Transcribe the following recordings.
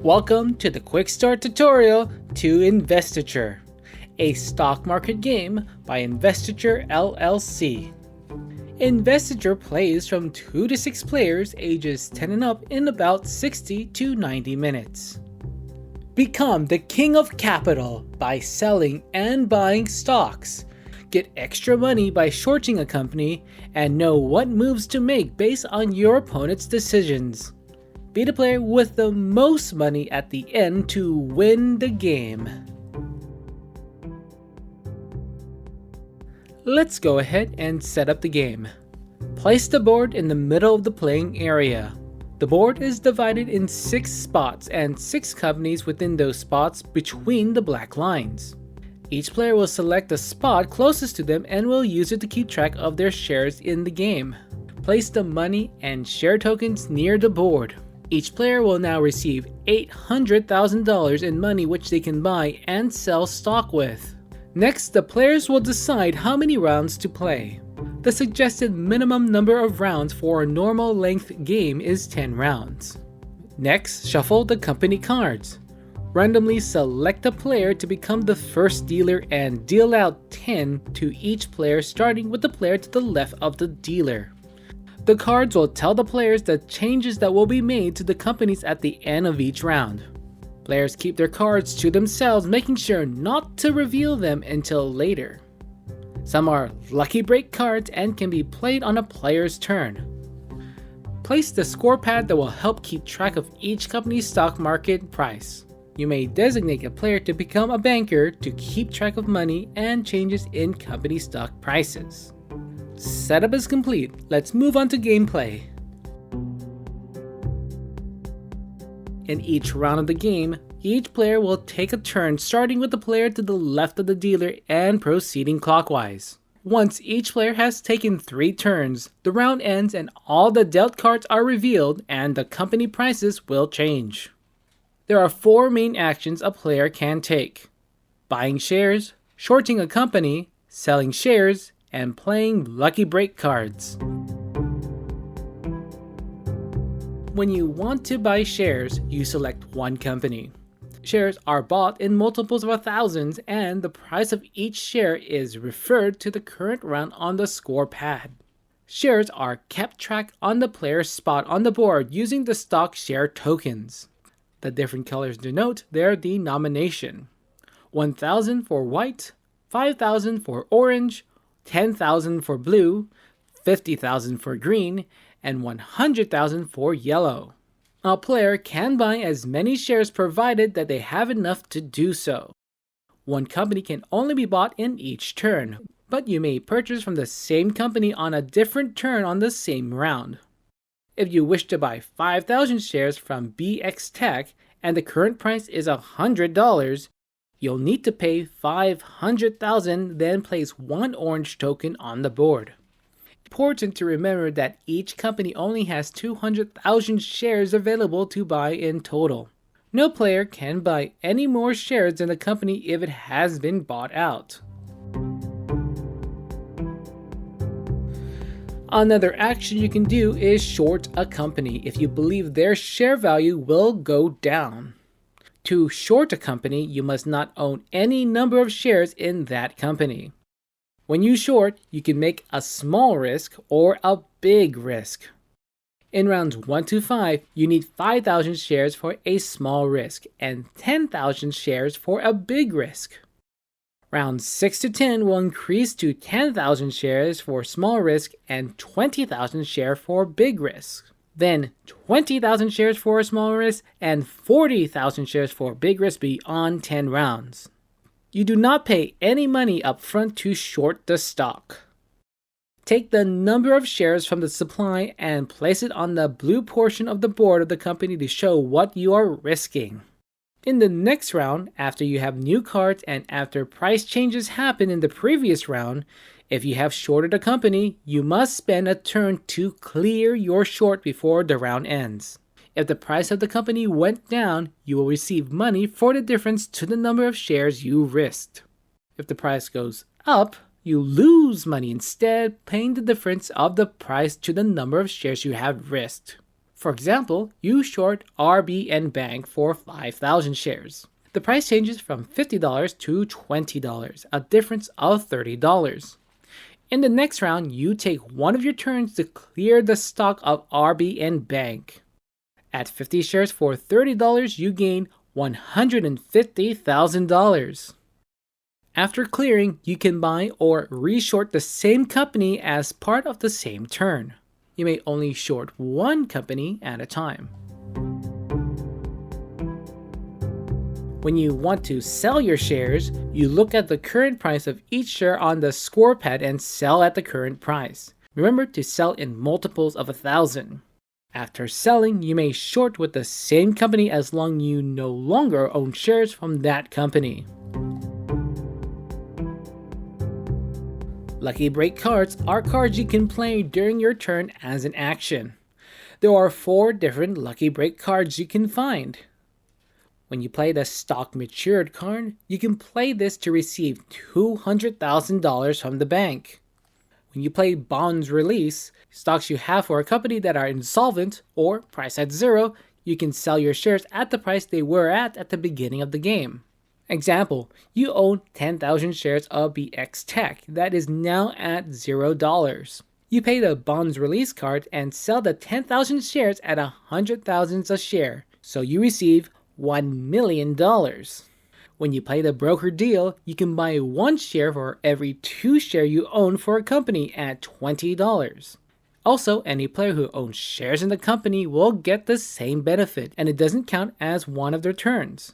Welcome to the quick start tutorial to Investiture, a stock market game by Investiture LLC. Investiture plays from 2 to 6 players ages 10 and up in about 60 to 90 minutes. Become the king of capital by selling and buying stocks. Get extra money by shorting a company and know what moves to make based on your opponent's decisions. Be the player with the most money at the end to win the game. Let's go ahead and set up the game. Place the board in the middle of the playing area. The board is divided in 6 spots and 6 companies within those spots between the black lines. Each player will select the spot closest to them and will use it to keep track of their shares in the game. Place the money and share tokens near the board. Each player will now receive $800,000 in money which they can buy and sell stock with. Next, the players will decide how many rounds to play. The suggested minimum number of rounds for a normal length game is 10 rounds. Next, shuffle the company cards. Randomly select a player to become the first dealer and deal out 10 to each player, starting with the player to the left of the dealer. The cards will tell the players the changes that will be made to the companies at the end of each round. Players keep their cards to themselves, making sure not to reveal them until later. Some are lucky break cards and can be played on a player's turn. Place the score pad that will help keep track of each company's stock market price. You may designate a player to become a banker to keep track of money and changes in company stock prices. Setup is complete. Let's move on to gameplay. In each round of the game, each player will take a turn, starting with the player to the left of the dealer and proceeding clockwise. Once each player has taken 3 turns, the round ends and all the dealt cards are revealed and the company prices will change. There are 4 main actions a player can take: buying shares, shorting a company, selling shares, and playing lucky break cards. When you want to buy shares, you select one company. Shares are bought in multiples of thousands and the price of each share is referred to the current round on the score pad. Shares are kept track on the player's spot on the board using the stock share tokens. The different colors denote their denomination. 1,000 for white, 5,000 for orange, 10,000 for blue, 50,000 for green, and 100,000 for yellow. A player can buy as many shares provided that they have enough to do so. One company can only be bought in each turn, but you may purchase from the same company on a different turn on the same round. If you wish to buy 5,000 shares from BX Tech and the current price is $100, you'll need to pay $500,000, then place 1 orange token on the board. Important to remember that each company only has 200,000 shares available to buy in total. No player can buy any more shares than the company if it has been bought out. Another action you can do is short a company if you believe their share value will go down. To short a company, you must not own any number of shares in that company. When you short, you can make a small risk or a big risk. In rounds 1 to 5, you need 5,000 shares for a small risk and 10,000 shares for a big risk. Rounds 6 to 10 will increase to 10,000 shares for small risk and 20,000 shares for big risk. Then 20,000 shares for a small risk and 40,000 shares for big risk beyond 10 rounds. You do not pay any money up front to short the stock. Take the number of shares from the supply and place it on the blue portion of the board of the company to show what you are risking. In the next round, after you have new cards and after price changes happen in the previous round, if you have shorted a company, you must spend a turn to clear your short before the round ends. If the price of the company went down, you will receive money for the difference to the number of shares you risked. If the price goes up, you lose money instead, paying the difference of the price to the number of shares you have risked. For example, you short RBN Bank for 5,000 shares. The price changes from $50 to $20, a difference of $30. In the next round, you take one of your turns to clear the stock of RBN Bank. At 50 shares for $30, you gain $150,000. After clearing, you can buy or reshort the same company as part of the same turn. You may only short one company at a time. When you want to sell your shares, you look at the current price of each share on the scorepad and sell at the current price. Remember to sell in multiples of 1,000. After selling, you may short with the same company as long as you no longer own shares from that company. Lucky break cards are cards you can play during your turn as an action. There are 4 different lucky break cards you can find. When you play the stock matured card, you can play this to receive $200,000 from the bank. When you play bonds release, stocks you have for a company that are insolvent or priced at 0, you can sell your shares at the price they were at the beginning of the game. Example, you own 10,000 shares of BX Tech that is now at $0. You pay the bonds release card and sell the 10,000 shares at 100,000 a share, so you receive $1 million. When you play the broker deal, you can buy 1 share for every 2 shares you own for a company at $20. Also, any player who owns shares in the company will get the same benefit, and it doesn't count as one of their turns.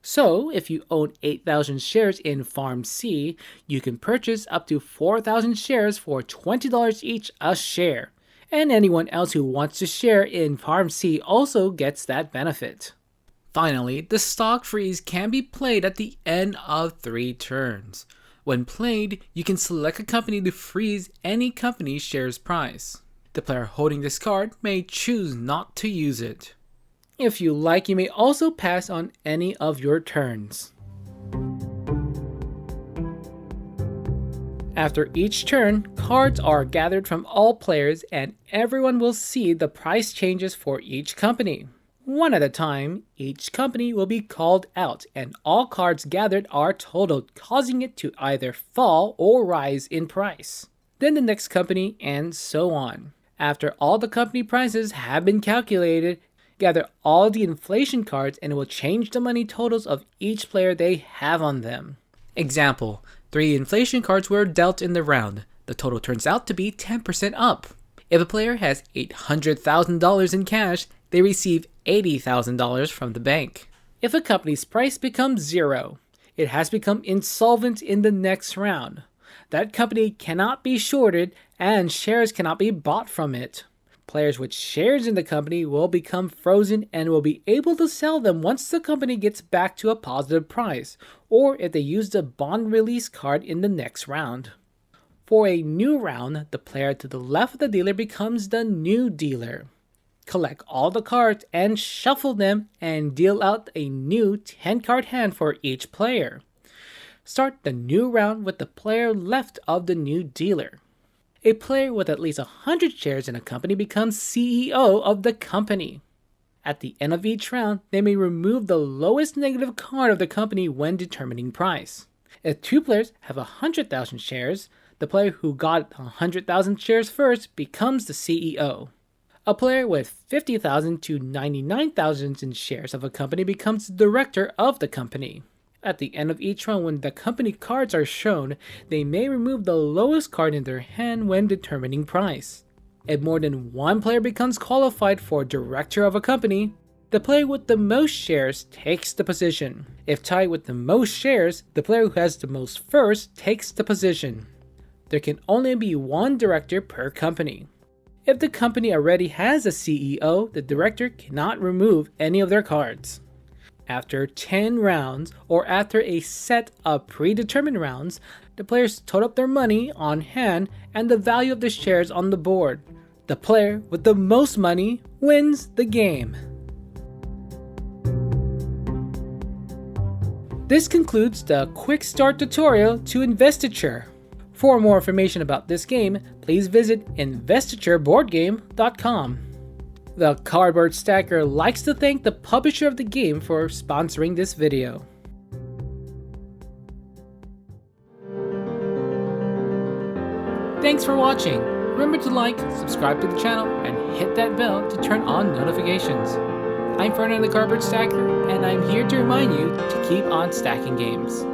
So, if you own 8,000 shares in Farm C, you can purchase up to 4,000 shares for $20 each a share. And anyone else who wants to share in Farm C also gets that benefit. Finally, the stock freeze can be played at the end of 3 turns. When played, you can select a company to freeze any company's shares price. The player holding this card may choose not to use it. If you like, you may also pass on any of your turns. After each turn, cards are gathered from all players and everyone will see the price changes for each company. One at a time, each company will be called out and all cards gathered are totaled, causing it to either fall or rise in price. Then the next company and so on. After all the company prices have been calculated, gather all the inflation cards and it will change the money totals of each player they have on them. Example, 3 inflation cards were dealt in the round. The total turns out to be 10% up. If a player has $800,000 in cash, they receive $80,000 from the bank. If a company's price becomes 0, it has become insolvent in the next round. That company cannot be shorted and shares cannot be bought from it. Players with shares in the company will become frozen and will be able to sell them once the company gets back to a positive price, or if they use the bond release card in the next round. For a new round, the player to the left of the dealer becomes the new dealer. Collect all the cards and shuffle them and deal out a new 10-card hand for each player. Start the new round with the player left of the new dealer. A player with at least 100 shares in a company becomes CEO of the company. At the end of each round, they may remove the lowest negative card of the company when determining price. If 2 players have 100,000 shares, the player who got 100,000 shares first becomes the CEO. A player with 50,000 to 99,000 in shares of a company becomes the director of the company. At the end of each round, when the company cards are shown, they may remove the lowest card in their hand when determining price. If more than 1 player becomes qualified for director of a company, the player with the most shares takes the position. If tied with the most shares, the player who has the most first takes the position. There can only be 1 director per company. If the company already has a CEO, the director cannot remove any of their cards. After 10 rounds, or after a set of predetermined rounds, the players total up their money on hand and the value of the shares on the board. The player with the most money wins the game. This concludes the quick start tutorial to Investiture. For more information about this game, please visit investitureboardgame.com. The Cardboard Stacker likes to thank the publisher of the game for sponsoring this video. Thanks for watching. Remember to like, subscribe to the channel, and hit that bell to turn on notifications. I'm Ferdinand the Cardboard Stacker, and I'm here to remind you to keep on stacking games.